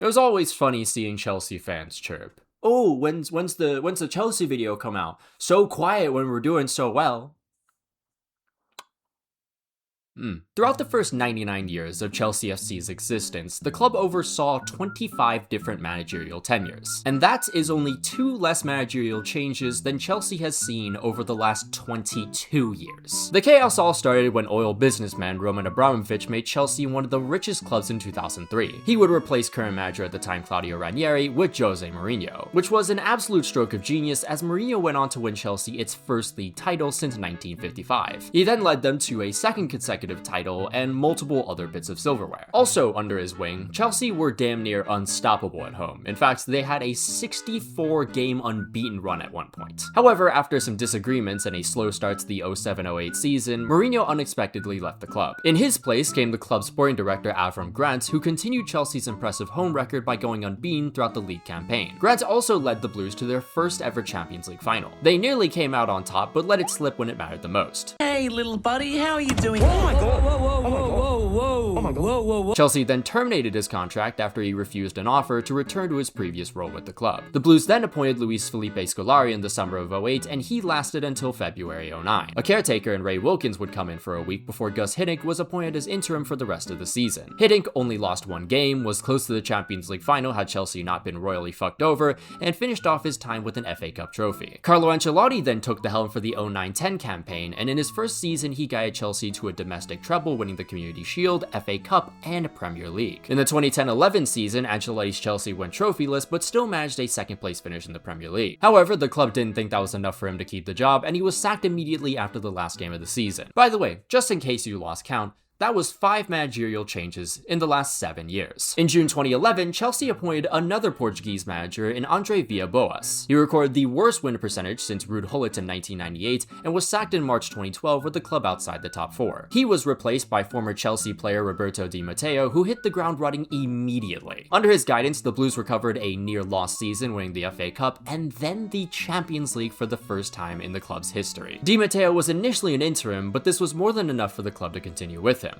It was always funny seeing Chelsea fans chirp, "Oh, when's the Chelsea video come out? So quiet when we're doing so well." Throughout the first 99 years of Chelsea FC's existence, the club oversaw 25 different managerial tenures. And that is only 2 less managerial changes than Chelsea has seen over the last 22 years. The chaos all started when oil businessman Roman Abramovich made Chelsea one of the richest clubs in 2003. He would replace current manager at the time Claudio Ranieri with Jose Mourinho, which was an absolute stroke of genius as Mourinho went on to win Chelsea its first league title since 1955. He then led them to a second consecutive title and multiple other bits of silverware. Also under his wing, Chelsea were damn near unstoppable at home. In fact, they had a 64-game unbeaten run at one point. However, after some disagreements and a slow start to the 07-08 season, Mourinho unexpectedly left the club. In his place came the club's sporting director Avram Grant, who continued Chelsea's impressive home record by going unbeaten throughout the league campaign. Grant also led the Blues to their first ever Champions League final. They nearly came out on top, but let it slip when it mattered the most. Hey, little buddy, how are you doing? Oh my god! Whoa. Chelsea then terminated his contract after he refused an offer to return to his previous role with the club. The Blues then appointed Luis Felipe Scolari in the summer of 08, and he lasted until February 09. A caretaker in Ray Wilkins would come in for a week before Gus Hiddink was appointed as interim for the rest of the season. Hiddink only lost 1 game, was close to the Champions League final had Chelsea not been royally fucked over, and finished off his time with an FA Cup trophy. Carlo Ancelotti then took the helm for the 09-10 campaign, and in his first season he guided Chelsea to a domestic treble, winning the Community Shield, FA Cup, and Premier League. In the 2010-11 season, Ancelotti's Chelsea went trophyless, but still managed a second-place finish in the Premier League. However, the club didn't think that was enough for him to keep the job, and he was sacked immediately after the last game of the season. By the way, just in case you lost count, that was 5 managerial changes in the last 7 years. In June 2011, Chelsea appointed another Portuguese manager in Andre Villa-Boas. He recorded the worst win percentage since Ruud Gullit in 1998 and was sacked in March 2012 with the club outside the top 4. He was replaced by former Chelsea player Roberto Di Matteo, who hit the ground running immediately. Under his guidance, the Blues recovered a near-lost season, winning the FA Cup and then the Champions League for the first time in the club's history. Di Matteo was initially an interim, but this was more than enough for the club to continue with him,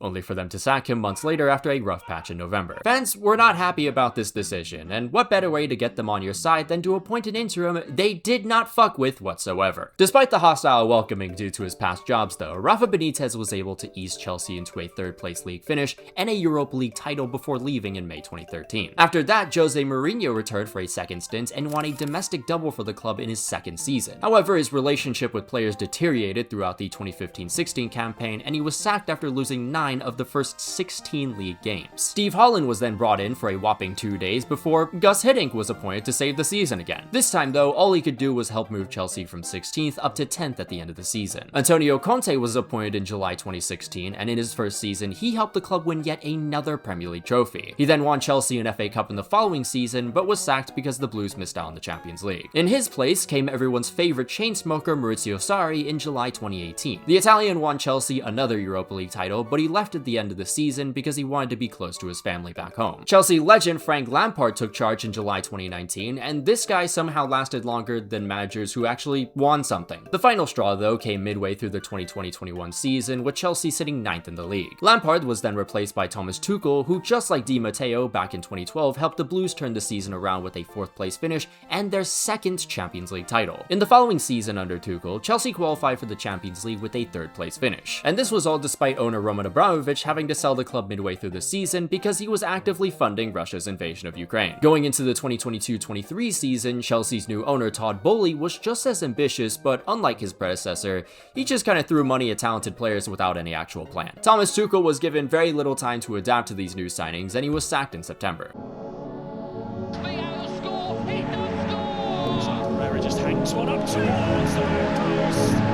only for them to sack him months later after a rough patch in November. Fans were not happy about this decision, and what better way to get them on your side than to appoint an interim they did not fuck with whatsoever. Despite the hostile welcoming due to his past jobs though, Rafa Benitez was able to ease Chelsea into a 3rd-place league finish and a Europa League title before leaving in May 2013. After that, Jose Mourinho returned for a second stint and won a domestic double for the club in his 2nd season. However, his relationship with players deteriorated throughout the 2015-16 campaign, and he was sacked after losing 9 of the first 16 league games. Steve Holland was then brought in for a whopping 2 days before Gus Hiddink was appointed to save the season again. This time though, all he could do was help move Chelsea from 16th up to 10th at the end of the season. Antonio Conte was appointed in July 2016, and in his first season, he helped the club win yet another Premier League trophy. He then won Chelsea an FA Cup in the following season, but was sacked because the Blues missed out on the Champions League. In his place came everyone's favorite chain smoker Maurizio Sarri in July 2018. The Italian won Chelsea another Europa League title, but he left at the end of the season because he wanted to be close to his family back home. Chelsea legend Frank Lampard took charge in July 2019, and this guy somehow lasted longer than managers who actually won something. The final straw though came midway through the 2020-21 season, with Chelsea sitting 9th in the league. Lampard was then replaced by Thomas Tuchel, who just like Di Matteo back in 2012 helped the Blues turn the season around with a 4th-place finish and their 2nd Champions League title. In the following season under Tuchel, Chelsea qualified for the Champions League with a 3rd-place finish. And this was all despite owner Roman Abramovich having to sell the club midway through the season because he was actively funding Russia's invasion of Ukraine. Going into the 2022-23 season, Chelsea's new owner Todd Boehly was just as ambitious, but unlike his predecessor, he just kind of threw money at talented players without any actual plan. Thomas Tuchel was given very little time to adapt to these new signings, and he was sacked in September. Just hangs one up towards the post.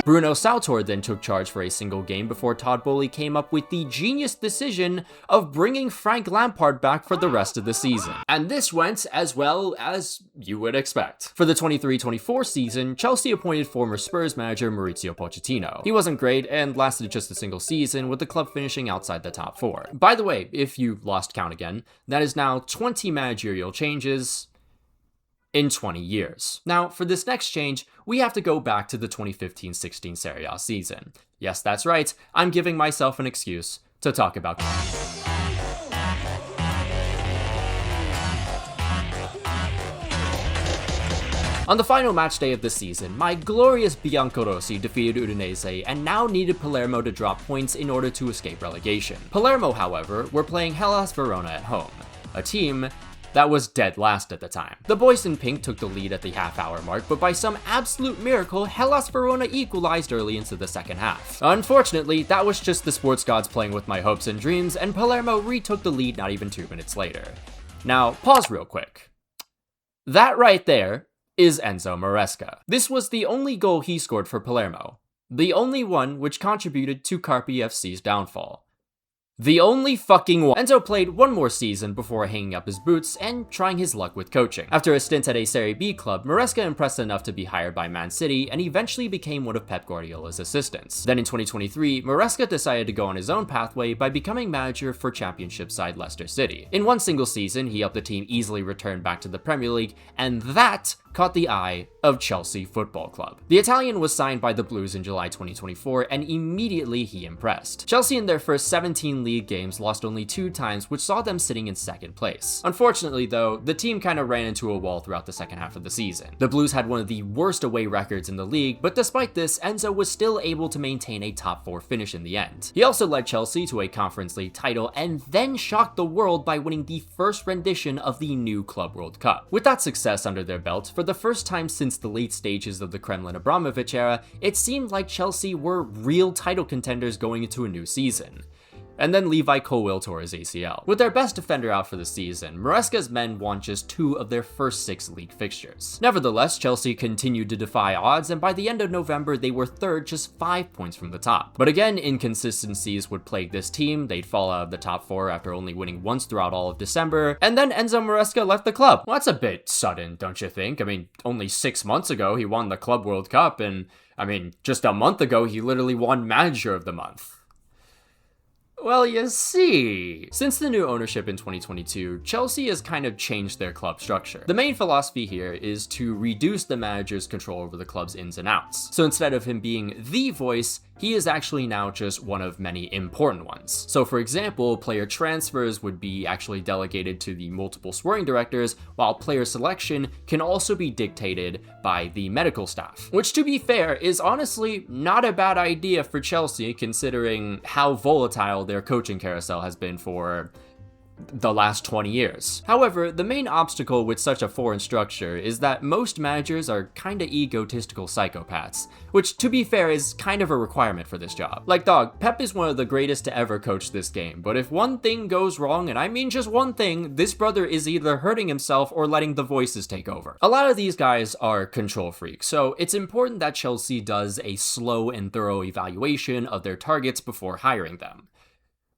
Bruno Sautor then took charge for a single game before Todd Boehly came up with the genius decision of bringing Frank Lampard back for the rest of the season. And this went as well as you would expect. For the 23-24 season, Chelsea appointed former Spurs manager Maurizio Pochettino. He wasn't great and lasted just a single season, with the club finishing outside the top 4. By the way, if you lost count again, that is now 20 managerial changes in 20 years. Now, for this next change, we have to go back to the 2015-16 Serie A season. Yes, that's right, I'm giving myself an excuse to talk about On the final match day of the season, my glorious Biancorossi defeated Udinese and now needed Palermo to drop points in order to escape relegation. Palermo, however, were playing Hellas Verona at home, a team that was dead last at the time. The boys in pink took the lead at the half-hour mark, but by some absolute miracle, Hellas Verona equalized early into the second half. Unfortunately, that was just the sports gods playing with my hopes and dreams, and Palermo retook the lead not even 2 minutes later. Now, pause real quick. That right there is Enzo Maresca. This was the only goal he scored for Palermo, the only one which contributed to Carpi FC's downfall. The only fucking one. Enzo played one more season before hanging up his boots and trying his luck with coaching. After a stint at a Serie B club, Maresca impressed enough to be hired by Man City and eventually became one of Pep Guardiola's assistants. Then in 2023, Maresca decided to go on his own pathway by becoming manager for championship side Leicester City. In one single season, he helped the team easily return back to the Premier League, and that caught the eye of Chelsea Football Club. The Italian was signed by the Blues in July 2024, and immediately he impressed. Chelsea in their first 17 league games lost only 2 times, which saw them sitting in second place. Unfortunately though, the team kind of ran into a wall throughout the second half of the season. The Blues had one of the worst away records in the league, but despite this, Enzo was still able to maintain a top 4 finish in the end. He also led Chelsea to a Conference League title and then shocked the world by winning the first rendition of the new Club World Cup. With that success under their belt, for the first time since the late stages of the Kremlin Abramovich era, it seemed like Chelsea were real title contenders going into a new season. And then Levi Colwill tore his ACL. With their best defender out for the season, Maresca's men won just 2 of their first 6 league fixtures. Nevertheless, Chelsea continued to defy odds, and by the end of November, they were third, just 5 points from the top. But again, inconsistencies would plague this team. They'd fall out of the top 4 after only winning once throughout all of December, and then Enzo Maresca left the club. Well, that's a bit sudden, don't you think? I mean, only 6 months ago, he won the Club World Cup, and I mean, just a month ago, he literally won Manager of the Month. Well, you see. Since the new ownership in 2022, Chelsea has kind of changed their club structure. The main philosophy here is to reduce the manager's control over the club's ins and outs. So instead of him being the voice, he is actually now just one of many important ones. So for example, player transfers would be actually delegated to the multiple sporting directors, while player selection can also be dictated by the medical staff. Which, to be fair, is honestly not a bad idea for Chelsea, considering how volatile their coaching carousel has been for the last 20 years. However, the main obstacle with such a foreign structure is that most managers are kinda egotistical psychopaths, which, to be fair, is kind of a requirement for this job. Like, dog, Pep is one of the greatest to ever coach this game, but if one thing goes wrong, and I mean just one thing, this brother is either hurting himself or letting the voices take over. A lot of these guys are control freaks, so it's important that Chelsea does a slow and thorough evaluation of their targets before hiring them,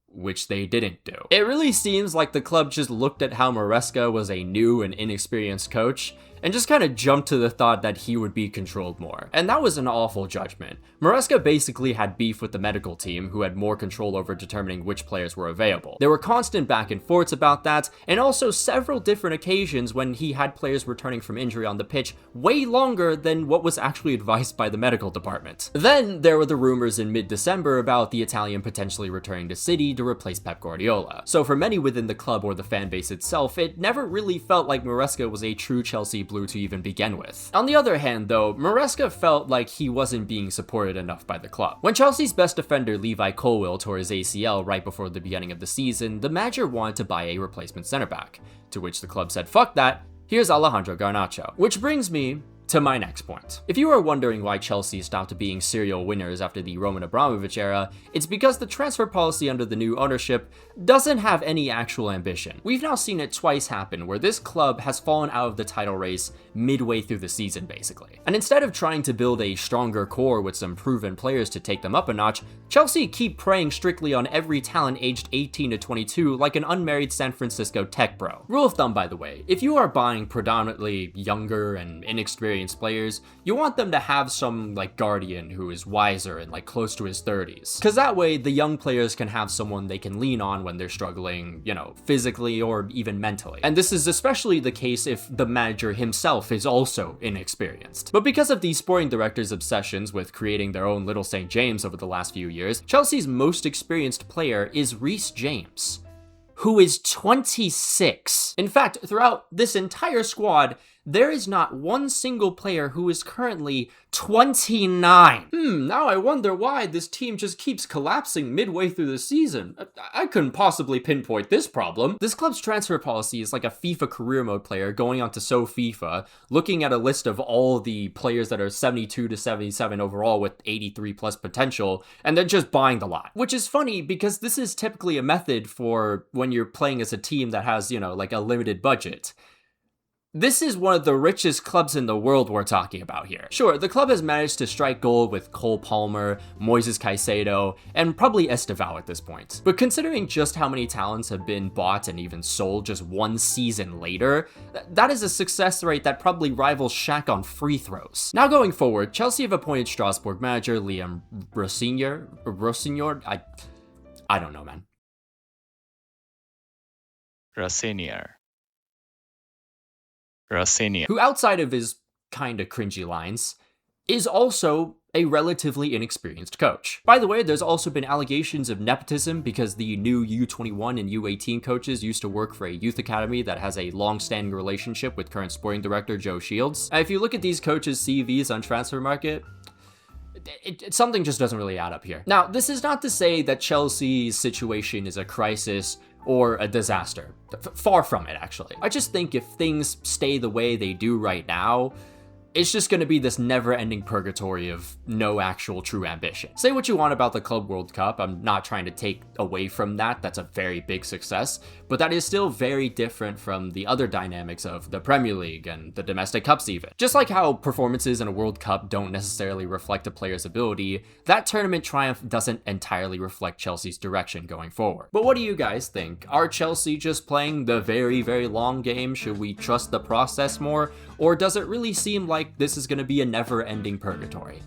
which they didn't do. It really seems like the club just looked at how Maresca was a new and inexperienced coach and just kind of jumped to the thought that he would be controlled more. And that was an awful judgment. Maresca basically had beef with the medical team, who had more control over determining which players were available. There were constant back and forths about that, and also several different occasions when he had players returning from injury on the pitch way longer than what was actually advised by the medical department. Then there were the rumors in mid-December about the Italian potentially returning to City to replace Pep Guardiola. So for many within the club or the fan base itself, it never really felt like Maresca was a true Chelsea Blue to even begin with. On the other hand though, Maresca felt like he wasn't being supported enough by the club. When Chelsea's best defender Levi Colwill tore his ACL right before the beginning of the season, the manager wanted to buy a replacement center back, to which the club said, fuck that, here's Alejandro Garnacho. Which brings me to my next point. If you are wondering why Chelsea stopped being serial winners after the Roman Abramovich era, it's because the transfer policy under the new ownership doesn't have any actual ambition. We've now seen it twice happen, where this club has fallen out of the title race midway through the season, basically. And instead of trying to build a stronger core with some proven players to take them up a notch, Chelsea keep preying strictly on every talent aged 18 to 22 like an unmarried San Francisco tech bro. Rule of thumb, by the way, if you are buying predominantly younger and inexperienced experienced players, you want them to have some like guardian who is wiser and like close to his 30s. Cause that way the young players can have someone they can lean on when they're struggling, you know, physically or even mentally. And this is especially the case if the manager himself is also inexperienced. But because of these sporting directors' obsessions with creating their own little St. James over the last few years, Chelsea's most experienced player is Reece James, who is 26. In fact, throughout this entire squad, there is not one single player who is currently 29. Now I wonder why this team just keeps collapsing midway through the season. I couldn't possibly pinpoint this problem. This club's transfer policy is like a FIFA career mode player going onto FIFA, looking at a list of all the players that are 72 to 77 overall with 83 plus potential, and then just buying the lot. Which is funny because this is typically a method for when you're playing as a team that has, you know, like a limited budget. This is one of the richest clubs in the world we're talking about here. Sure, the club has managed to strike gold with Cole Palmer, Moises Caicedo, and probably Estevao at this point. But considering just how many talents have been bought and even sold just one season later, that is a success rate that probably rivals Shaq on free throws. Now going forward, Chelsea have appointed Strasbourg manager Liam Rossignol? I don't know, man. Rossignol. Who outside of his kinda cringy lines, is also a relatively inexperienced coach. By the way, there's also been allegations of nepotism because the new U21 and U18 coaches used to work for a youth academy that has a long-standing relationship with current sporting director Joe Shields. If you look at these coaches' CVs on Transfermarkt, something just doesn't really add up here. Now, this is not to say that Chelsea's situation is a crisis or a disaster. Far from it, actually. I just think if things stay the way they do right now, it's just going to be this never-ending purgatory of no actual true ambition. Say what you want about the Club World Cup, I'm not trying to take away from that, that's a very big success, but that is still very different from the other dynamics of the Premier League and the domestic cups even. Just like how performances in a World Cup don't necessarily reflect a player's ability, that tournament triumph doesn't entirely reflect Chelsea's direction going forward. But what do you guys think? Are Chelsea just playing the very, very long game? Should we trust the process more? Or does it really seem like this is going to be a never-ending purgatory?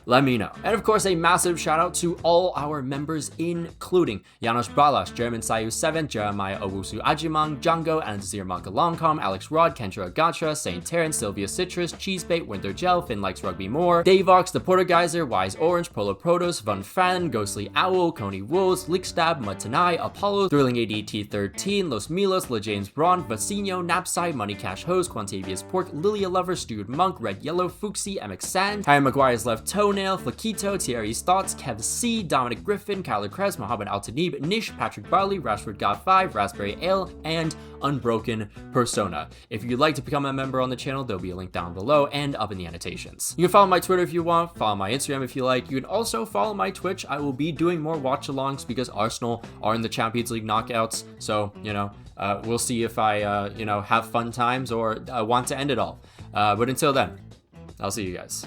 Let me know. And of course, a massive shout out to all our members, including Janos Balas, German Sayu 7, Jeremiah Owusu Ajimang, Django, Anzir Makalongcom, Alex Rod, Kendra Gacha, Saint Terran, Sylvia Citrus, Cheesebait, Winter Gel, Finn Likes Rugby More, Davox, The Portergeyser, Wise Orange, Polo Protos, Von Fan, Ghostly Owl, Coney Wolves, Lickstab, Matanai, Apollo, Thrilling ADT 13, Los Milos, La James Braun, Vecino, Napside, Money Cash Hose, Quantavious Pork, Lilia Lover, Stewed Monk, Red Yellow, Fuxi, MX Sand, Harry Maguire's Left Toenail, Flaquito, Thierry's Thoughts, Kev C, Dominic Griffin, Kyler Krebs, Mohammed Al-Tanib, Nish, Patrick Barley, Rashford God 5, Raspberry Ale, and Unbroken Persona. If you'd like to become a member on the channel, there'll be a link down below and up in the annotations. You can follow my Twitter if you want, follow my Instagram if you like. You can also follow my Twitch. I will be doing more watch-alongs because Arsenal are in the Champions League knockouts, so, you know, we'll see if I, you know, have fun times or want to end it all. But until then, I'll see you guys.